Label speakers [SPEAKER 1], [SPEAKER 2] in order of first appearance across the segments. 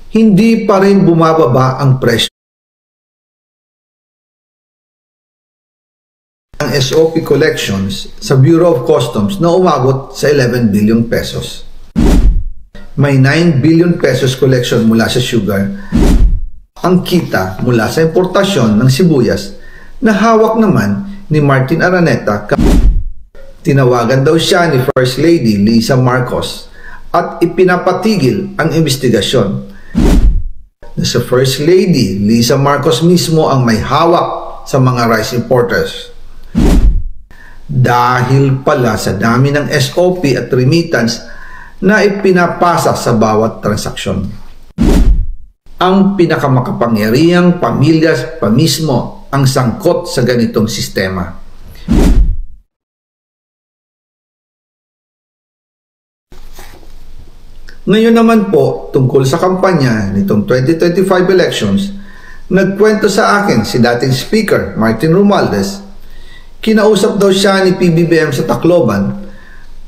[SPEAKER 1] hindi pa rin bumababa ang presyo ng SOP collections sa Bureau of Customs na umabot sa 11 billion pesos. May 9 billion pesos collection mula sa sugar. Ang kita mula sa importasyon ng sibuyas na hawak naman ni Martin Araneta. Tinawagan daw siya ni First Lady Lisa Marcos at ipinapatigil ang investigasyon. Na sa First Lady Lisa Marcos mismo ang may hawak sa mga rice importers. Dahil pala sa dami ng SOP at remittance na ipinapasa sa bawat transaksyon. Ang pinakamakapangyarihang pamilya pa mismo ang sangkot sa ganitong sistema. Ngayon naman po, tungkol sa kampanya nitong 2025 elections, nagkwento sa akin si dating Speaker Martin Romualdez. Kinausap daw siya ni PBBM sa Tacloban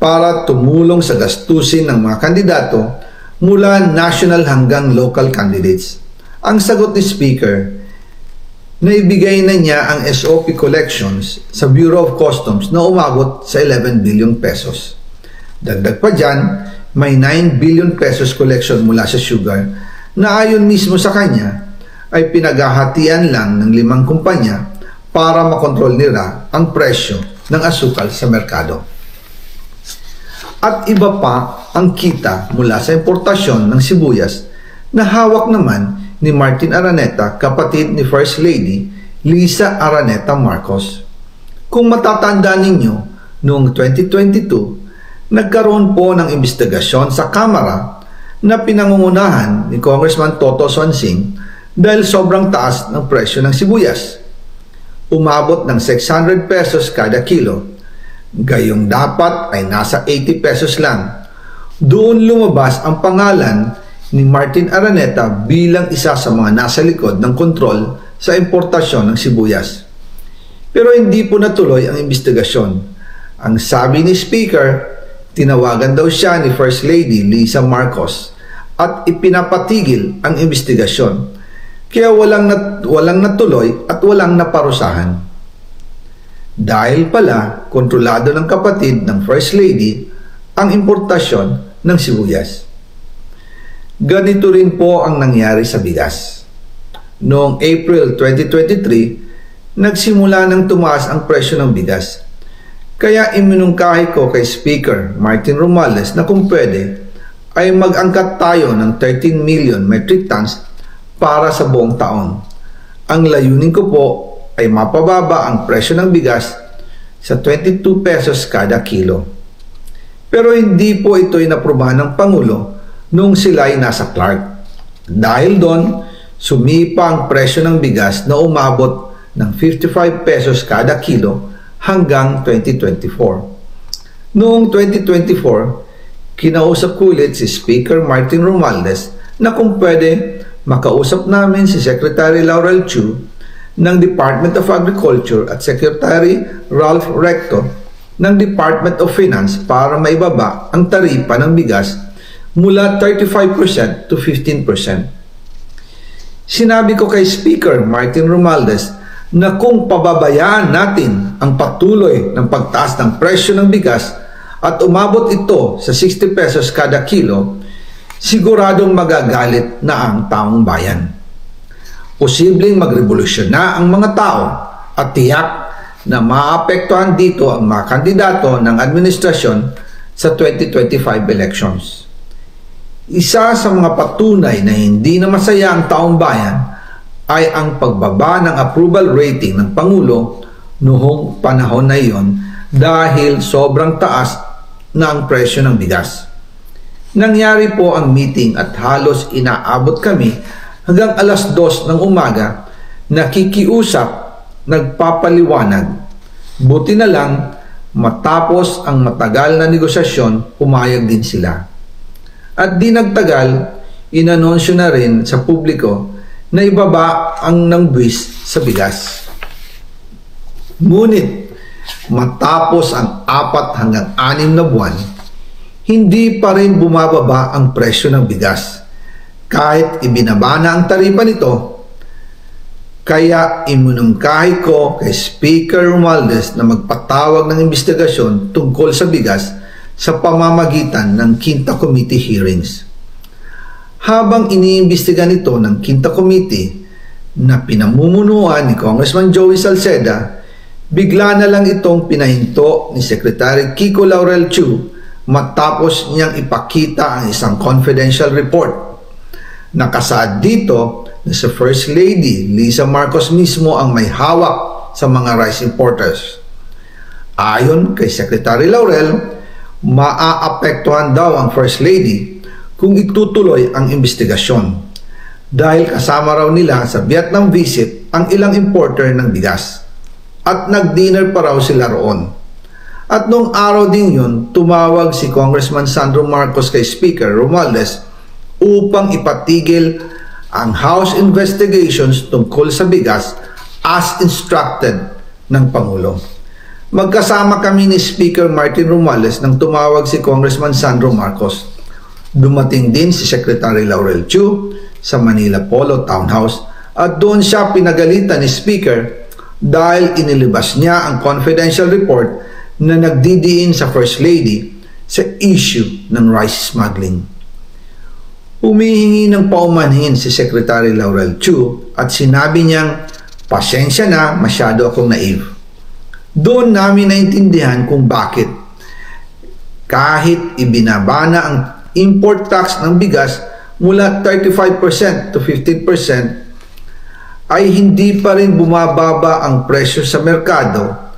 [SPEAKER 1] para tumulong sa gastusin ng mga kandidato mula national hanggang local candidates. Ang sagot ni Speaker, naibigay na niya ang SOP collections sa Bureau of Customs na umabot sa 11 billion pesos. Dagdag pa dyan, may 9 billion pesos collection mula sa sugar na ayon mismo sa kanya ay pinaghahatian lang ng 5 kumpanya para makontrol nila ang presyo ng asukal sa merkado. At iba pa ang kita mula sa importasyon ng sibuyas na hawak naman ni Martin Araneta, kapatid ni First Lady Lisa Araneta Marcos. Kung matatandaan ninyo, noong 2022, nagkaroon po ng investigasyon sa Kamara na pinangungunahan ni Congressman Toto Sonsing dahil sobrang taas ng presyo ng sibuyas. Umabot ng 600 pesos kada kilo. Gayong dapat ay nasa 80 pesos lang. Doon lumabas ang pangalan ni Martin Araneta bilang isa sa mga nasa likod ng kontrol sa importasyon ng sibuyas. Pero hindi po natuloy ang investigasyon. Ang sabi ni Speaker, tinawagan daw siya ni First Lady Lisa Marcos at ipinapatigil ang investigasyon. Kaya walang natuloy at walang naparusahan. Dahil pala kontrolado ng kapatid ng First Lady ang importasyon ng sibuyas. Ganito rin po ang nangyari sa bigas. Noong April 2023, nagsimula nang tumaas ang presyo ng bigas. Kaya iminungkahi ko kay Speaker Martin Romualdez na kung pwede ay mag-angkat tayo ng 13 million metric tons para sa buong taon. Ang layunin ko po ay mapababa ang presyo ng bigas sa 22 pesos kada kilo. Pero hindi po ito inaprubahan ng Pangulo noong sila ay nasa Clark. Dahil doon, sumipa ang presyo ng bigas na umabot ng 55 pesos kada kilo hanggang 2024. Noong 2024, kinausap ko ulit si Speaker Martin Romualdez na kung pwede makausap namin si Secretary Laurel Chu ng Department of Agriculture at Secretary Ralph Recto ng Department of Finance para maibaba ang taripa ng bigas mula 35% to 15%. Sinabi ko kay Speaker Martin Romualdez na kung pababayaan natin ang patuloy ng pagtaas ng presyo ng bigas at umabot ito sa 60 pesos kada kilo, siguradong magagalit na ang taong bayan. Posibleng magrevolusyon na ang mga tao at tiyak na maapektuhan dito ang mga kandidato ng administrasyon sa 2025 elections. Isa sa mga patunay na hindi na masaya ang taong bayan ay ang pagbaba ng approval rating ng Pangulo noong panahon na iyon dahil sobrang taas na ang presyo ng bigas. Nangyari po ang meeting at halos inaabot kami hanggang alas 2 ng umaga, nakikiusap, nagpapaliwanag. Buti na lang, matapos ang matagal na negosasyon, pumayag din sila. At di nagtagal, inanunsyo na rin sa publiko na ibaba ang nangbuwis sa bigas. Ngunit, matapos ang 4 hanggang 6 na buwan, hindi pa rin bumababa ang presyo ng bigas. Kahit ibinaba na ang taripa nito, kaya iminungkahi ko kay Speaker Romualdez na magpatawag ng investigasyon tungkol sa bigas sa pamamagitan ng Quinta Committee hearings. Habang iniimbestiga nito ng Quinta Committee na pinamumunuan ni Congressman Joey Salceda, bigla na lang itong pinahinto ni Secretary Kiko Laurel Chu matapos niyang ipakita ang isang confidential report. Nakasaad dito na si First Lady Lisa Marcos mismo ang may hawak sa mga rice importers. Ayon kay Secretary Laurel, maaapektuhan daw ang First Lady kung itutuloy ang investigasyon dahil kasama raw nila sa Vietnam visit ang ilang importer ng bigas at nag-dinner pa raw sila roon. At noong araw din yun, tumawag si Congressman Sandro Marcos kay Speaker Romualdez upang ipatigil ang House investigations tungkol sa bigas as instructed ng Pangulo. Magkasama kami ni Speaker Martin Romualdez nang tumawag si Congressman Sandro Marcos. Dumating din si Secretary Laurel Chu sa Manila Polo Townhouse at doon siya pinagalitan ni Speaker dahil inilabas niya ang confidential report na nagdidiin sa First Lady sa issue ng rice smuggling. Humihingi ng paumanhin si Secretary Laurel Chu at sinabi niyang, "Pasensya na, masyado akong naive." Doon namin naintindihan kung bakit. Kahit ibinaba na ang import tax ng bigas mula 35% to 15%, ay hindi pa rin bumababa ang presyo sa merkado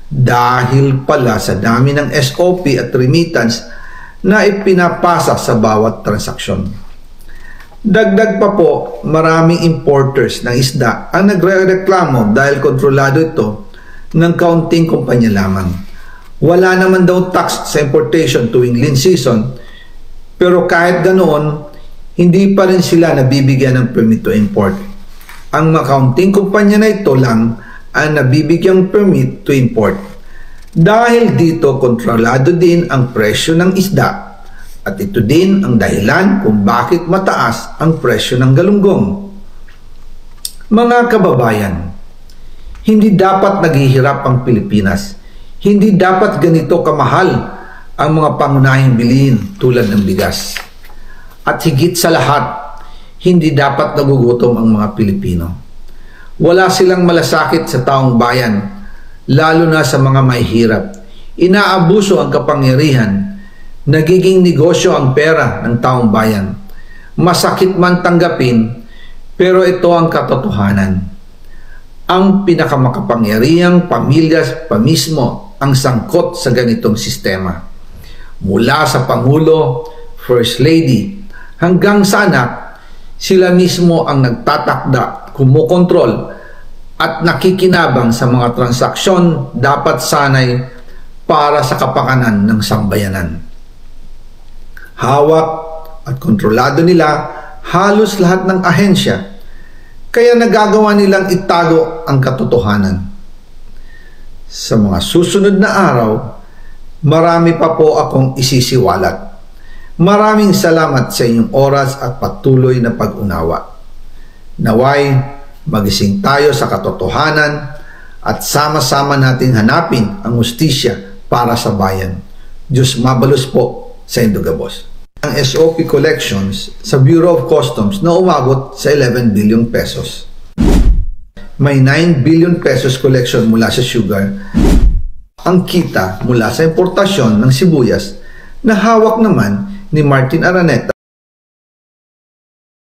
[SPEAKER 1] dahil pala sa dami ng SOP at remittance na ipinapasa sa bawat transaksyon. Dagdag pa po, maraming importers ng isda ang nagre-reklamo dahil kontrolado ito ng kaunting kumpanya lamang. Wala naman daw tax sa importation tuwing lean season, pero kahit ganoon, hindi pa rin sila nabibigyan ng permit to import. Ang makaunting kumpanya na ito lang ang nabibigyang permit to import. Dahil dito, kontrolado din ang presyo ng isda. At ito din ang dahilan kung bakit mataas ang presyo ng galunggong. Mga kababayan, hindi dapat naghihirap ang Pilipinas. Hindi dapat ganito kamahal ang mga pangunahing bilihin tulad ng bigas. At higit sa lahat, hindi dapat nagugutom ang mga Pilipino. Wala silang malasakit sa taong bayan, lalo na sa mga mahihirap. Inaabuso ang kapangyarihan. Nagiging negosyo ang pera ng taong bayan. Masakit man tanggapin, pero ito ang katotohanan. Ang pinakamakapangyarihang pamilya pa mismo ang sangkot sa ganitong sistema. Mula sa Pangulo, First Lady, hanggang sa anak, sila mismo ang nagtatakda, kumukontrol, at nakikinabang sa mga transaksyon dapat sanay para sa kapakanan ng sambayanan. Hawak at kontrolado nila halos lahat ng ahensya, kaya nagagawa nilang itago ang katotohanan. Sa mga susunod na araw, marami pa po akong isisiwalat. Maraming salamat sa inyong oras at patuloy na pag-unawa. Naway, magising tayo sa katotohanan at sama-sama nating hanapin ang hustisya para sa bayan. Diyos mabalos po sa Indogabos. Ang SOP collections sa Bureau of Customs na umabot sa 11 billion pesos. May 9 billion pesos collection mula sa sugar. Ang kita mula sa importasyon ng sibuyas na hawak naman ni Martin Araneta